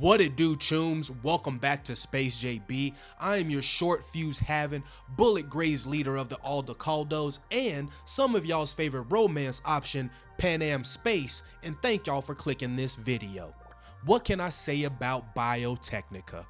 What it do, chooms? Welcome back to Space JB. I am your short fuse having, bullet grazed leader of the Aldecaldos and some of y'all's favorite romance option, Pan Am Space, and thank y'all for clicking this video. What can I say about Biotechnica?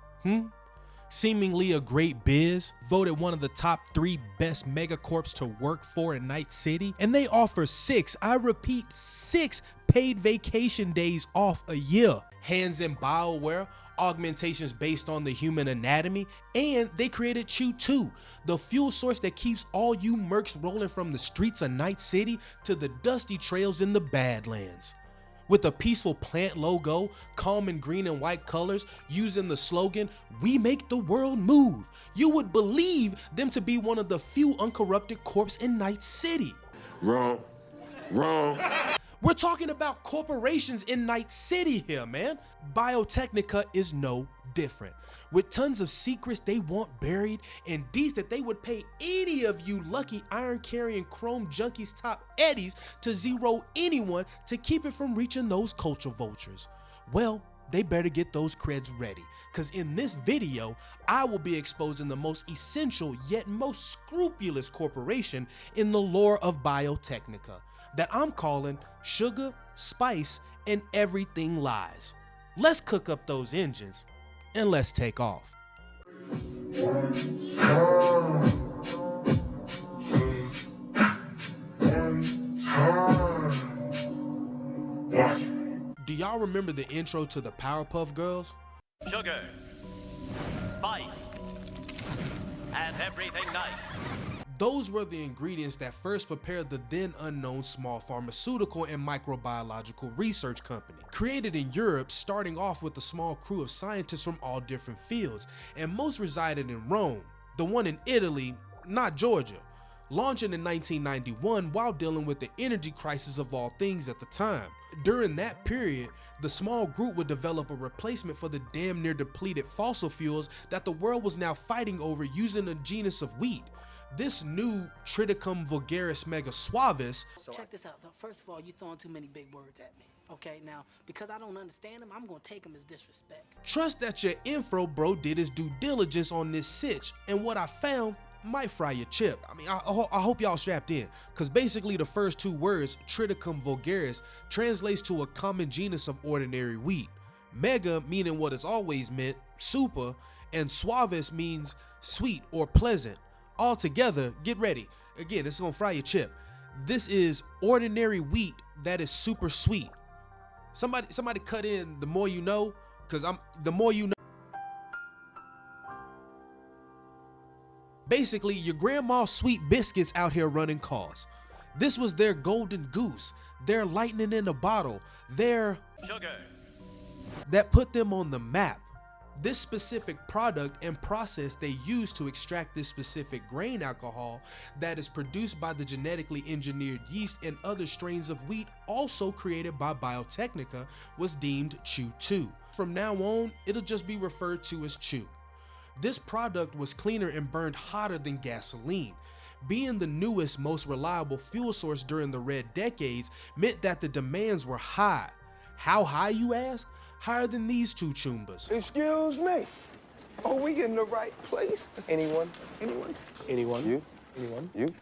Seemingly a great biz, voted one of the top 3 best megacorps to work for in Night City, and they offer 6, I repeat 6 paid vacation days off a year. Hands in bioware, augmentations based on the human anatomy, and they created Chew 2, the fuel source that keeps all you mercs rolling from the streets of Night City to the dusty trails in the Badlands. With a peaceful plant logo, calm in green and white colors, using the slogan, "We make the world move," you would believe them to be one of the few uncorrupted corps in Night City. Wrong. We're talking about corporations in Night City here, man. Biotechnica is no different. With tons of secrets they want buried and deeds that they would pay any of you lucky iron-carrying chrome junkies top eddies to zero anyone to keep it from reaching those culture vultures. Well, they better get those creds ready, cause in this video, I will be exposing the most essential yet most scrupulous corporation in the lore of Biotechnica that I'm calling Sugar, Spice, and Everything Lies. Let's cook up those engines and let's take off. Do y'all remember the intro to the Powerpuff Girls? Sugar, spice, and everything nice. Those were the ingredients that first prepared the then unknown small pharmaceutical and microbiological research company. Created in Europe, starting off with a small crew of scientists from all different fields, and most resided in Rome, the one in Italy, not Georgia. Launching in 1991 while dealing with the energy crisis of all things at the time. During that period, the small group would develop a replacement for the damn near depleted fossil fuels that the world was now fighting over using a genus of wheat. This new Triticum vulgaris mega suavis. Check this out. First of all, you're throwing too many big words at me. Okay, now, because I don't understand them, I'm gonna take them as disrespect. Trust that your info bro did his due diligence on this sitch, and what I found might fry your chip. I mean, I hope y'all strapped in, because basically the first 2 words, Triticum vulgaris, translates to a common genus of ordinary wheat. Mega meaning what it's always meant, super, and suavis means sweet or pleasant. All together, get ready. Again, this is gonna fry your chip. This is ordinary wheat that is super sweet. Somebody cut in the more you know, because the more you know. Basically, your grandma's sweet biscuits out here running cars. This was their golden goose, their lightning in a bottle, their Sugar. that put them on the map. This specific product and process they use to extract this specific grain alcohol that is produced by the genetically engineered yeast and other strains of wheat also created by Biotechnica was deemed Chew 2. From now on, it'll just be referred to as Chew. This product was cleaner and burned hotter than gasoline. Being the newest, most reliable fuel source during the Red Decades meant that the demands were high. How high, you ask? Higher than these 2 chumbas. Excuse me. Are we in the right place? Anyone? You?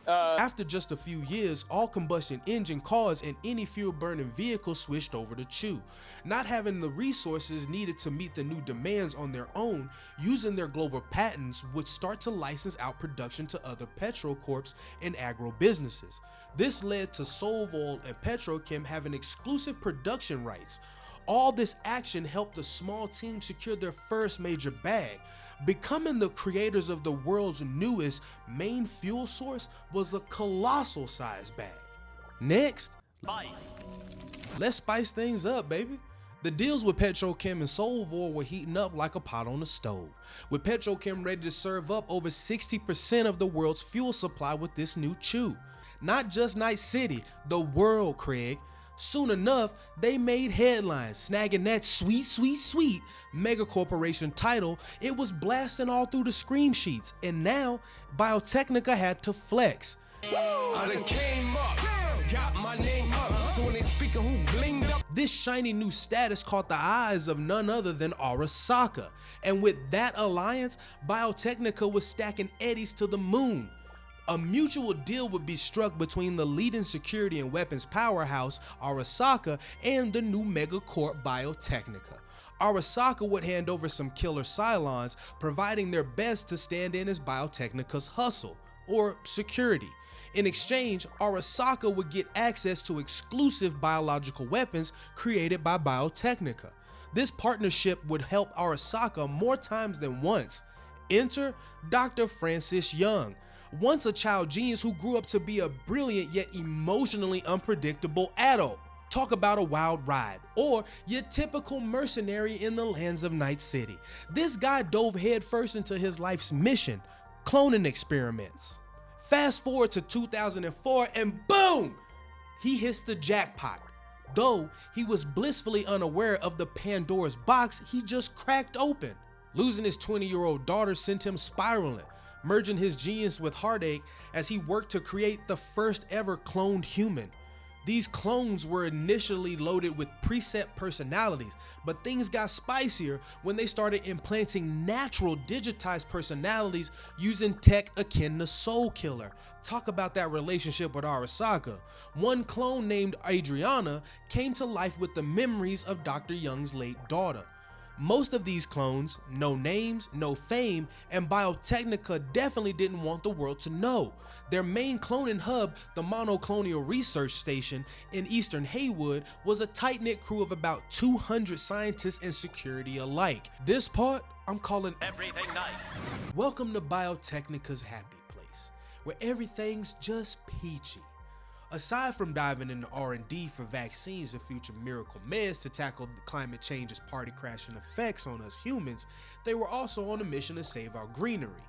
After just a few years, all combustion engine cars and any fuel burning vehicle switched over to Chew. Not having the resources needed to meet the new demands on their own, using their global patents would start to license out production to other petrocorps and agro businesses. This led to Solvol and Petrochem having exclusive production rights. All this action helped the small team secure their first major bag. Becoming the creators of the world's newest main fuel source was a colossal size bag. Next, Spice. let's spice things up, baby. The deals with Petrochem and Solvol were heating up like a pot on the stove, with Petrochem ready to serve up over 60% of the world's fuel supply with this new Chew. Not just Night City, the world, Craig. Soon enough, they made headlines, snagging that sweet megacorporation title. It was blasting all through the scream sheets, and now Biotechnica had to flex. I done came up, got my name up, so when they speaking who blinged up. This shiny new status caught the eyes of none other than Arasaka, and with that alliance, Biotechnica was stacking eddies to the moon. A mutual deal would be struck between the leading security and weapons powerhouse, Arasaka, and the new megacorp Biotechnica. Arasaka would hand over some killer Cylons, providing their best to stand in as Biotechnica's hustle, or security. In exchange, Arasaka would get access to exclusive biological weapons created by Biotechnica. This partnership would help Arasaka more times than once. Enter Dr. Francis Young, once a child genius who grew up to be a brilliant yet emotionally unpredictable adult. Talk about a wild ride, or your typical mercenary in the lands of Night City. This guy dove headfirst into his life's mission, cloning experiments. Fast forward to 2004 and boom! He hits the jackpot. Though he was blissfully unaware of the Pandora's box he just cracked open. Losing his 20-year-old daughter sent him spiraling, merging his genius with heartache as he worked to create the first ever cloned human. These clones were initially loaded with preset personalities, but things got spicier when they started implanting natural digitized personalities using tech akin to Soul Killer. Talk about that relationship with Arasaka. One clone named Adriana came to life with the memories of Dr. Young's late daughter. Most of these clones, no names, no fame, and Biotechnica definitely didn't want the world to know. Their main cloning hub, the Monoclonal Research Station in Eastern Haywood, was a tight-knit crew of about 200 scientists and security alike. This part, I'm calling Everything nice. Welcome to Biotechnica's happy place, where everything's just peachy. Aside from diving into R&D for vaccines and future miracle meds to tackle climate change's party crashing effects on us humans, they were also on a mission to save our greenery.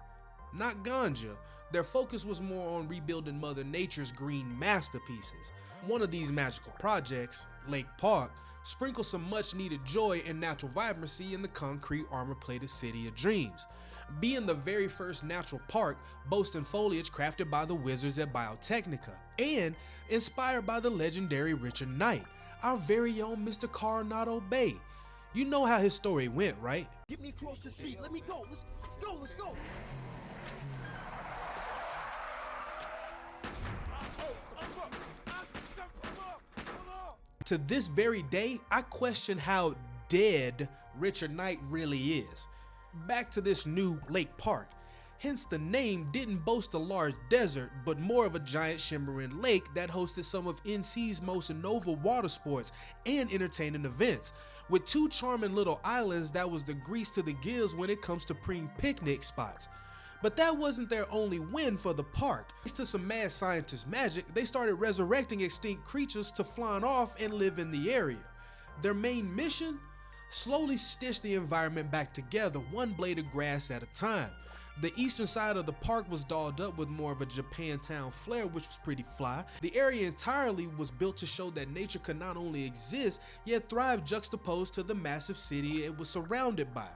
Not ganja, their focus was more on rebuilding Mother Nature's green masterpieces. One of these magical projects, Lake Park, sprinkled some much needed joy and natural vibrancy in the concrete armor-plated city of dreams. Being the very first natural park boasting foliage crafted by the wizards at Biotechnica and inspired by the legendary Richard Knight, our very own Mr. Coronado Bay. You know how his story went, right? Get me across the street, let me go, let's go. To this very day, I question how dead Richard Knight really is. Back to this new Lake Park. Hence the name didn't boast a large desert, but more of a giant shimmering lake that hosted some of NC's most notable water sports and entertaining events. With two charming little islands that was the grease to the gills when it comes to prime picnic spots. But that wasn't their only win for the park. Thanks to some mad scientist magic, they started resurrecting extinct creatures to fly off and live in the area. Their main mission? Slowly stitch the environment back together, one blade of grass at a time. The eastern side of the park was dolled up with more of a Japantown flair, which was pretty fly. The area entirely was built to show that nature could not only exist, yet thrive juxtaposed to the massive city it was surrounded by.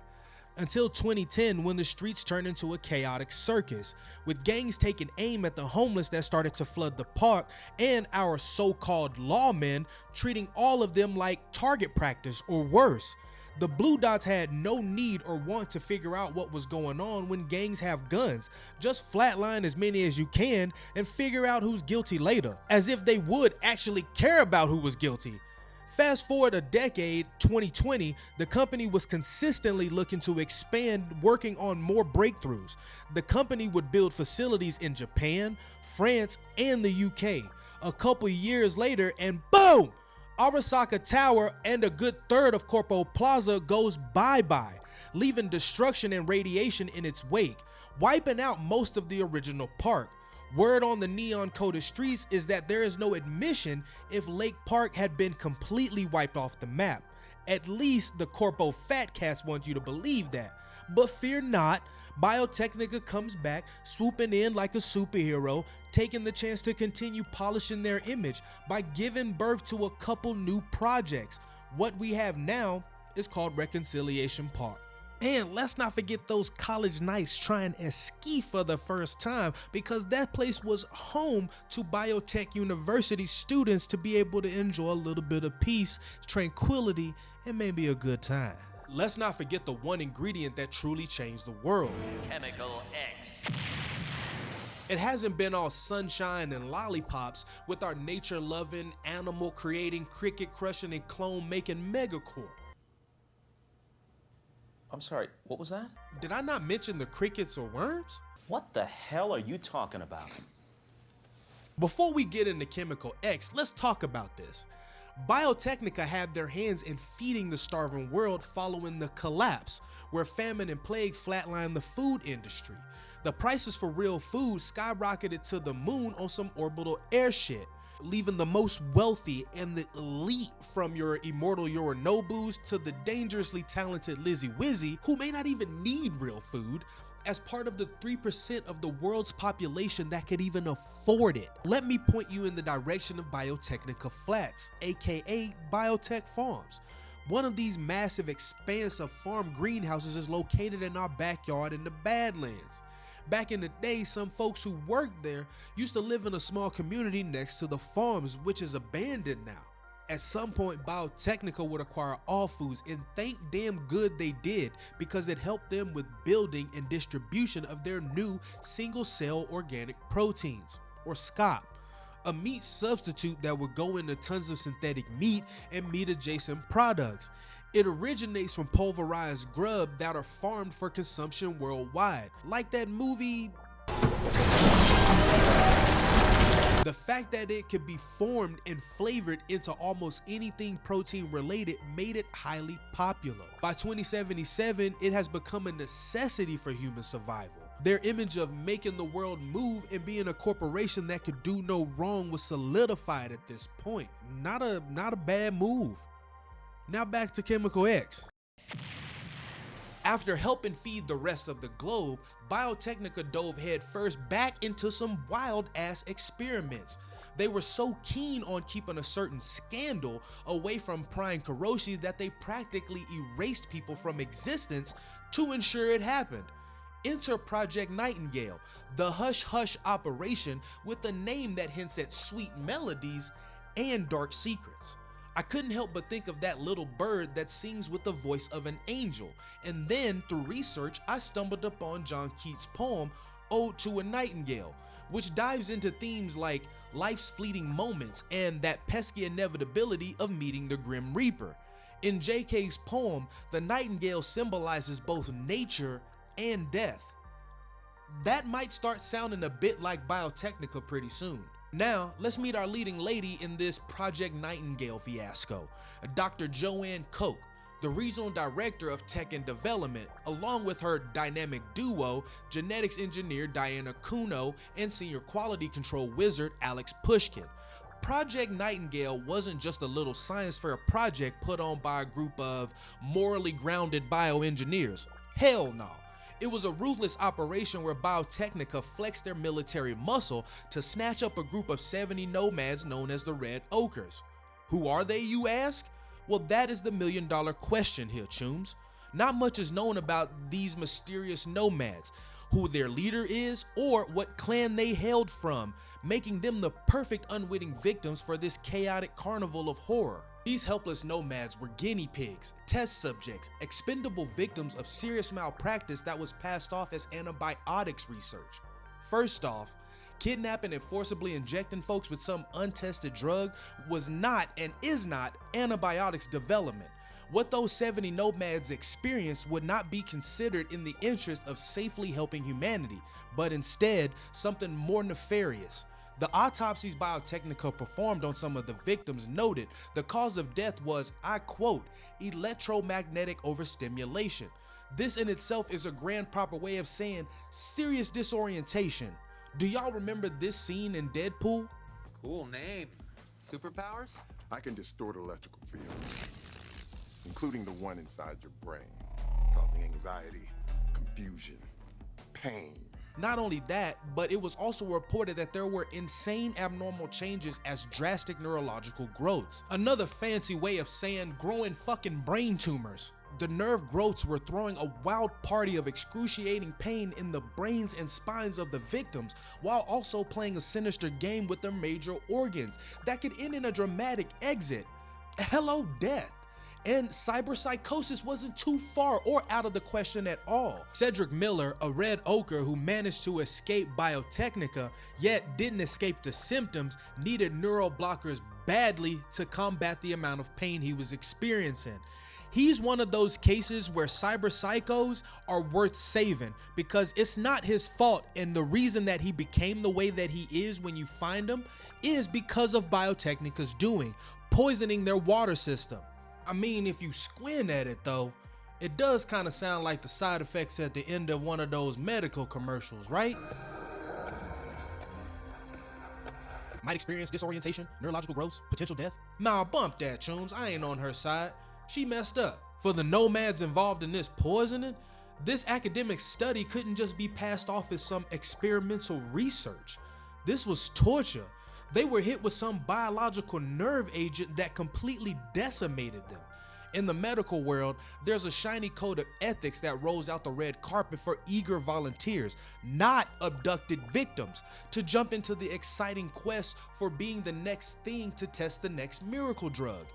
Until 2010, when the streets turned into a chaotic circus, with gangs taking aim at the homeless that started to flood the park, and our so-called lawmen treating all of them like target practice or worse. The Blue Dots had no need or want to figure out what was going on when gangs have guns. Just flatline as many as you can and figure out who's guilty later, as if they would actually care about who was guilty. Fast forward a decade, 2020, the company was consistently looking to expand, working on more breakthroughs. The company would build facilities in Japan, France, and the UK. A couple years later, and boom! Arasaka Tower and a good third of Corpo Plaza goes bye-bye, leaving destruction and radiation in its wake, wiping out most of the original park. Word on the neon-coated streets is that there is no admission if Lake Park had been completely wiped off the map. At least the Corpo Fat Cats want you to believe that. But fear not, Biotechnica comes back, swooping in like a superhero, taking the chance to continue polishing their image by giving birth to a couple new projects. What we have now is called Reconciliation Park. And let's not forget those college nights trying ski for the first time, because that place was home to Biotech University students to be able to enjoy a little bit of peace, tranquility, and maybe a good time. Let's not forget the one ingredient that truly changed the world. Chemical X. It hasn't been all sunshine and lollipops with our nature-loving, animal-creating, cricket-crushing, and clone-making megacorp. I'm sorry, what was that? Did I not mention the crickets or worms? What the hell are you talking about? Before we get into Chemical X, let's talk about this. Biotechnica had their hands in feeding the starving world following the collapse, where famine and plague flatlined the food industry. The prices for real food skyrocketed to the moon on some orbital air shit, leaving the most wealthy and the elite, from your immortal Yorinobus to the dangerously talented Lizzie Wizzy, who may not even need real food, as part of the 3% of the world's population that could even afford it. Let me point you in the direction of Biotechnica Flats, aka Biotech Farms. One of these massive expanse of farm greenhouses is located in our backyard in the Badlands. Back in the day, some folks who worked there used to live in a small community next to the farms, which is abandoned now. At some point, Biotechnica would acquire All Foods, and thank damn good they did, because it helped them with building and distribution of their new single-cell organic proteins, or SCOP, a meat substitute that would go into tons of synthetic meat and meat-adjacent products. It originates from pulverized grub that are farmed for consumption worldwide, like that movie. The fact that it could be formed and flavored into almost anything protein related made it highly popular. By 2077, it has become a necessity for human survival. Their image of making the world move and being a corporation that could do no wrong was solidified at this point. Not a bad move. Now back to Chemical X. After helping feed the rest of the globe, Biotechnica dove headfirst back into some wild-ass experiments. They were so keen on keeping a certain scandal away from Prime Kuroshi that they practically erased people from existence to ensure it happened. Enter Project Nightingale, the hush-hush operation with a name that hints at sweet melodies and dark secrets. I couldn't help but think of that little bird that sings with the voice of an angel, and then through research I stumbled upon John Keats' poem Ode to a Nightingale, which dives into themes like life's fleeting moments and that pesky inevitability of meeting the Grim Reaper. In JK's poem, the nightingale symbolizes both nature and death. That might start sounding a bit like Biotechnica pretty soon. Now, let's meet our leading lady in this Project Nightingale fiasco, Dr. Joanne Koch, the regional director of tech and development, along with her dynamic duo, genetics engineer Diana Kuno and senior quality control wizard Alex Pushkin. Project Nightingale wasn't just a little science fair project put on by a group of morally grounded bioengineers. Hell no. It was a ruthless operation where Biotechnica flexed their military muscle to snatch up a group of 70 nomads known as the Red Ochres. Who are they, you ask? Well, that is the million-dollar question here, chooms. Not much is known about these mysterious nomads, who their leader is, or what clan they hailed from, making them the perfect unwitting victims for this chaotic carnival of horror. These helpless nomads were guinea pigs, test subjects, expendable victims of serious malpractice that was passed off as antibiotics research. First off, kidnapping and forcibly injecting folks with some untested drug was not and is not antibiotics development. What those 70 nomads experienced would not be considered in the interest of safely helping humanity, but instead something more nefarious. The autopsies Biotechnica performed on some of the victims noted the cause of death was, I quote, electromagnetic overstimulation. This in itself is a grand proper way of saying serious disorientation. Do y'all remember this scene in Deadpool? Cool name. Superpowers? I can distort electrical fields, including the one inside your brain, causing anxiety, confusion, pain. Not only that, but it was also reported that there were insane abnormal changes as drastic neurological growths. Another fancy way of saying growing fucking brain tumors. The nerve growths were throwing a wild party of excruciating pain in the brains and spines of the victims, while also playing a sinister game with their major organs that could end in a dramatic exit. Hello, death. And cyberpsychosis wasn't too far or out of the question at all. Cedric Miller, a red ochre who managed to escape Biotechnica, yet didn't escape the symptoms, needed neural blockers badly to combat the amount of pain he was experiencing. He's one of those cases where cyber psychos are worth saving because it's not his fault, and the reason that he became the way that he is when you find him is because of Biotechnica's doing, poisoning their water system. I mean, if you squint at it though, it does kind of sound like the side effects at the end of one of those medical commercials, right? Might experience disorientation, neurological growths, potential death. Nah, bump that, Chooms. I ain't on her side. She messed up. For the nomads involved in this poisoning, this academic study couldn't just be passed off as some experimental research. This was torture. They were hit with some biological nerve agent that completely decimated them. In the medical world, there's a shiny code of ethics that rolls out the red carpet for eager volunteers, not abducted victims, to jump into the exciting quest for being the next thing to test the next miracle drug.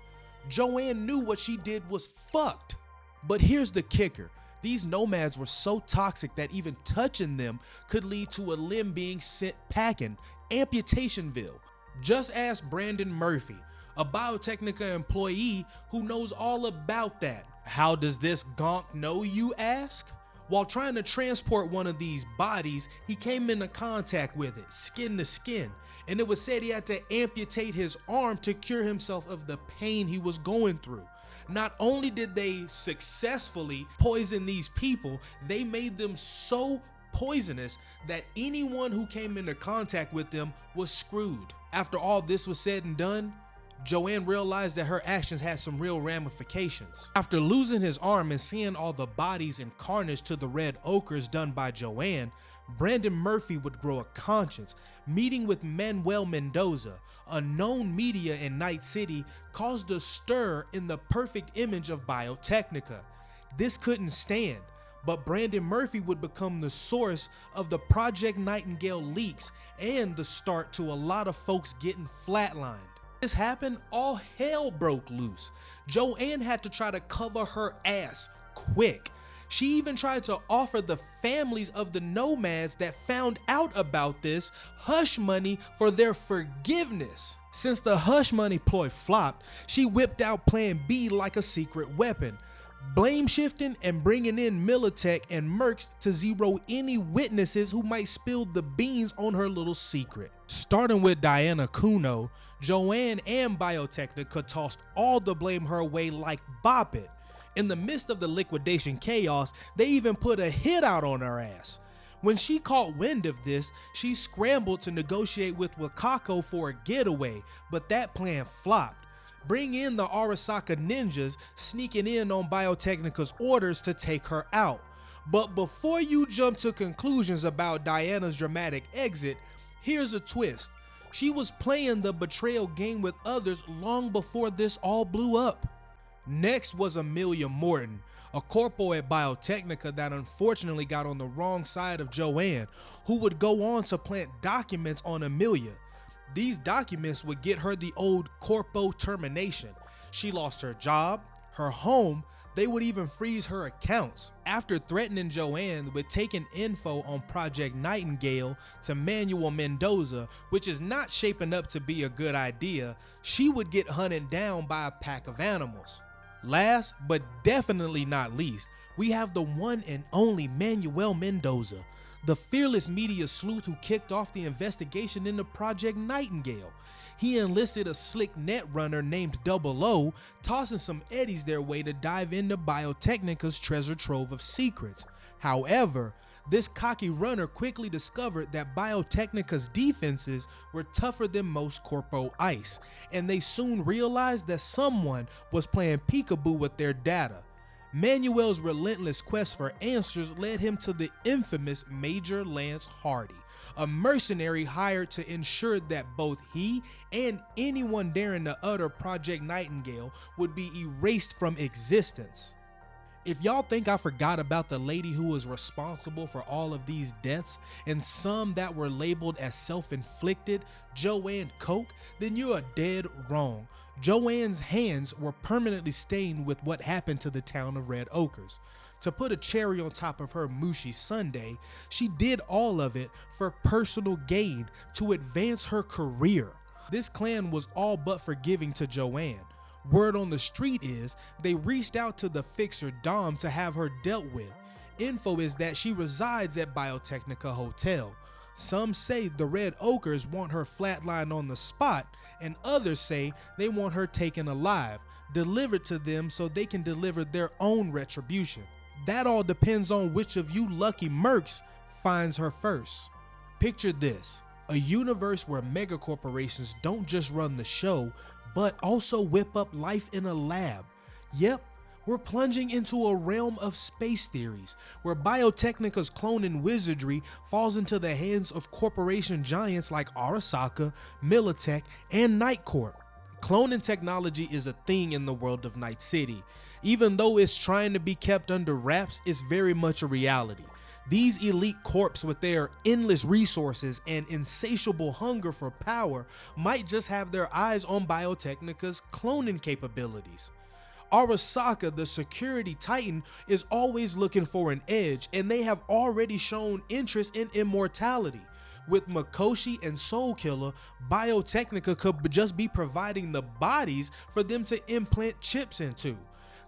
Joanne knew what she did was fucked. But here's the kicker. These nomads were so toxic that even touching them could lead to a limb being sent packing, amputationville. Just ask Brandon Murphy, a Biotechnica employee who knows all about that. How does this gonk know, you ask? While trying to transport one of these bodies, he came into contact with it, skin to skin, and it was said he had to amputate his arm to cure himself of the pain he was going through. Not only did they successfully poison these people, they made them so poisonous that anyone who came into contact with them was screwed. After all this was said and done, Joanne realized that her actions had some real ramifications. After losing his arm and seeing all the bodies and carnage to the red ochres done by Joanne, Brandon Murphy would grow a conscience. Meeting with Manuel Mendoza, a known media in Night City, caused a stir in the perfect image of Biotechnica. This couldn't stand, but Brandon Murphy would become the source of the Project Nightingale leaks and the start to a lot of folks getting flatlined. This happened, all hell broke loose. Joanne had to try to cover her ass quick. She even tried to offer the families of the nomads that found out about this hush money for their forgiveness. Since the hush money ploy flopped, she whipped out Plan B like a secret weapon, blame shifting and bringing in Militech and Mercs to zero any witnesses who might spill the beans on her little secret. Starting with Diana Kuno, Joanne and Biotechnica tossed all the blame her way like Bop It. In the midst of the liquidation chaos, they even put a hit out on her ass. When she caught wind of this, she scrambled to negotiate with Wakako for a getaway, but that plan flopped. Bring in the Arasaka ninjas, sneaking in on Biotechnica's orders to take her out. But before you jump to conclusions about Diana's dramatic exit, here's a twist. She was playing the betrayal game with others long before this all blew up. Next was Amelia Morton, a corpo at Biotechnica that unfortunately got on the wrong side of Joanne, who would go on to plant documents on Amelia. These documents would get her the old corpo termination. She lost her job, her home, they would even freeze her accounts. After threatening Joanne with taking info on Project Nightingale to Manuel Mendoza, which is not shaping up to be a good idea, she would get hunted down by a pack of animals. Last, but definitely not least, we have the one and only Manuel Mendoza, the fearless media sleuth who kicked off the investigation into Project Nightingale. He enlisted a slick net runner named Double O, tossing some eddies their way to dive into Biotechnica's treasure trove of secrets. However, this cocky runner quickly discovered that Biotechnica's defenses were tougher than most corpo ice, and they soon realized that someone was playing peekaboo with their data. Manuel's relentless quest for answers led him to the infamous Major Lance Hardy, a mercenary hired to ensure that both he and anyone daring to utter Project Nightingale would be erased from existence. If y'all think I forgot about the lady who was responsible for all of these deaths and some that were labeled as self-inflicted, Joanne Coke, then you are dead wrong. Joanne's hands were permanently stained with what happened to the town of Red Ochres. To put a cherry on top of her mushy sundae, she did all of it for personal gain to advance her career. This clan was all but forgiving to Joanne. Word on the street is they reached out to the fixer Dom to have her dealt with. Info is that she resides at Biotechnica Hotel. Some say the Red Ochres want her flatlined on the spot, and others say they want her taken alive, delivered to them so they can deliver their own retribution. That all depends on which of you lucky mercs finds her first. Picture this, a universe where megacorporations don't just run the show, but also whip up life in a lab. Yep, we're plunging into a realm of space theories, where Biotechnica's cloning wizardry falls into the hands of corporation giants like Arasaka, Militech, and Night Corp. Cloning technology is a thing in the world of Night City. Even though it's trying to be kept under wraps, it's very much a reality. These elite corps with their endless resources and insatiable hunger for power might just have their eyes on Biotechnica's cloning capabilities. Arasaka, the security titan, is always looking for an edge, and they have already shown interest in immortality. With Makoshi and Soulkiller, Biotechnica could just be providing the bodies for them to implant chips into.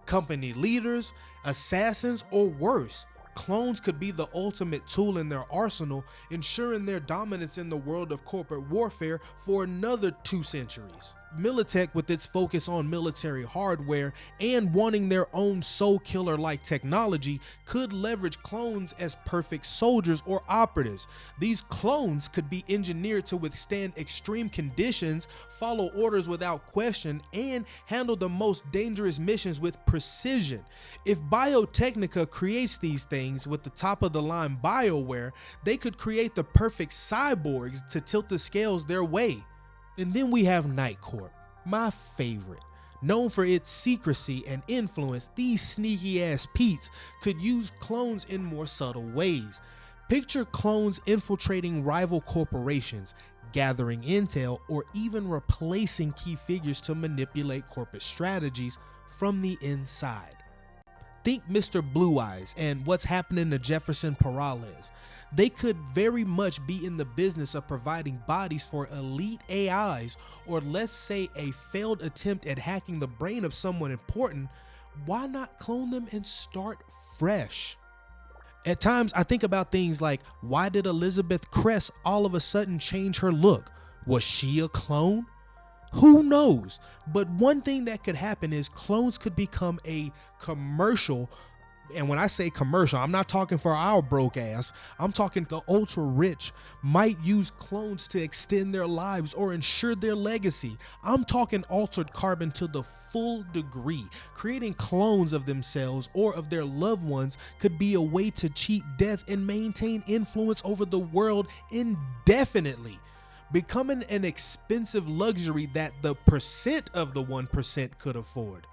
Company leaders, assassins, or worse, clones could be the ultimate tool in their arsenal, ensuring their dominance in the world of corporate warfare for another 2 centuries. Militech, with its focus on military hardware and wanting their own soul killer like technology, could leverage clones as perfect soldiers or operatives. These clones could be engineered to withstand extreme conditions, follow orders without question, and handle the most dangerous missions with precision. If Biotechnica creates these things with the top of the line bioware, they could create the perfect cyborgs to tilt the scales their way. And then we have Night Corp, my favorite. Known for its secrecy and influence, these sneaky ass Pete's could use clones in more subtle ways. Picture clones infiltrating rival corporations, gathering intel, or even replacing key figures to manipulate corporate strategies from the inside. Think Mr. Blue Eyes and what's happening to Jefferson Peralez. They could very much be in the business of providing bodies for elite AIs, or let's say a failed attempt at hacking the brain of someone important. Why not clone them and start fresh? At times I think about things like, why did Elizabeth Cress all of a sudden change her look? Was she a clone? Who knows? But one thing that could happen is clones could become a commercial. And when I say commercial, I'm not talking for our broke ass. I'm talking the ultra rich might use clones to extend their lives or ensure their legacy. I'm talking altered carbon to the full degree. Creating clones of themselves or of their loved ones could be a way to cheat death and maintain influence over the world indefinitely, becoming an expensive luxury that the percent of the 1% could afford.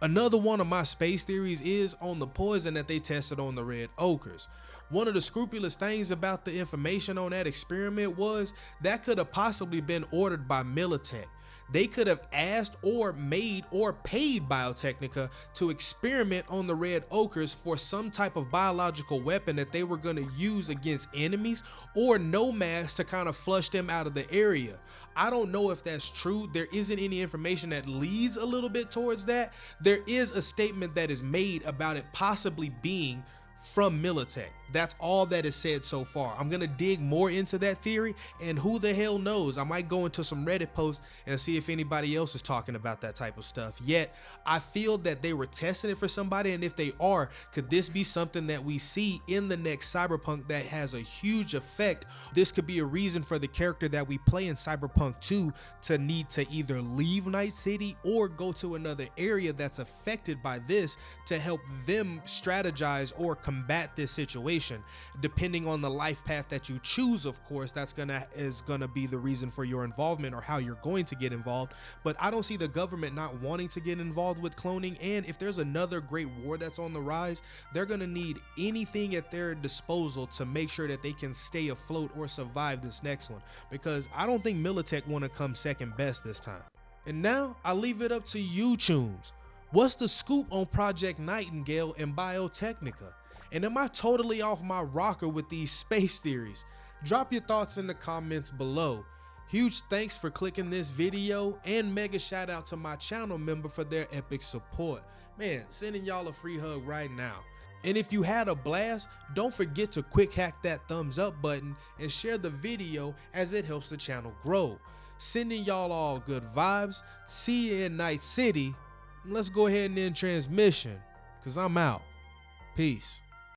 Another one of my space theories is on the poison that they tested on the Red Ochres. One of the scrupulous things about the information on that experiment was that could have possibly been ordered by Militech. They could have asked or made or paid Biotechnica to experiment on the Red Ochres for some type of biological weapon that they were going to use against enemies or nomads to kind of flush them out of the area. I don't know if that's true. There isn't any information that leads a little bit towards that. There is a statement that is made about it possibly being from Militech. That's all that is said so far. I'm gonna dig more into that theory, and who the hell knows, I might go into some Reddit posts and see if anybody else is talking about that type of stuff. Yet I feel that they were testing it for somebody, and if they are, could this be something that we see in the next Cyberpunk that has a huge effect? This could be a reason for the character that we play in Cyberpunk 2 to need to either leave Night City or go to another area that's affected by this to help them strategize or combat combat this situation. Depending on the life path that you choose, of course, that's is gonna be the reason for your involvement or how you're going to get involved. But I don't see the government not wanting to get involved with cloning, and if there's another great war that's on the rise, they're gonna need anything at their disposal to make sure that they can stay afloat or survive this next one, because I don't think Militech want to come second best this time. And now I leave it up to you tunes. What's the scoop on Project Nightingale and Biotechnica? And am I totally off my rocker with these space theories? Drop your thoughts in the comments below. Huge thanks for clicking this video, and mega shout out to my channel member for their epic support. Man, sending y'all a free hug right now. And if you had a blast, don't forget to quick hack that thumbs up button and share the video, as it helps the channel grow. Sending y'all all good vibes. See you in Night City. Let's go ahead and end transmission, cause I'm out. Peace.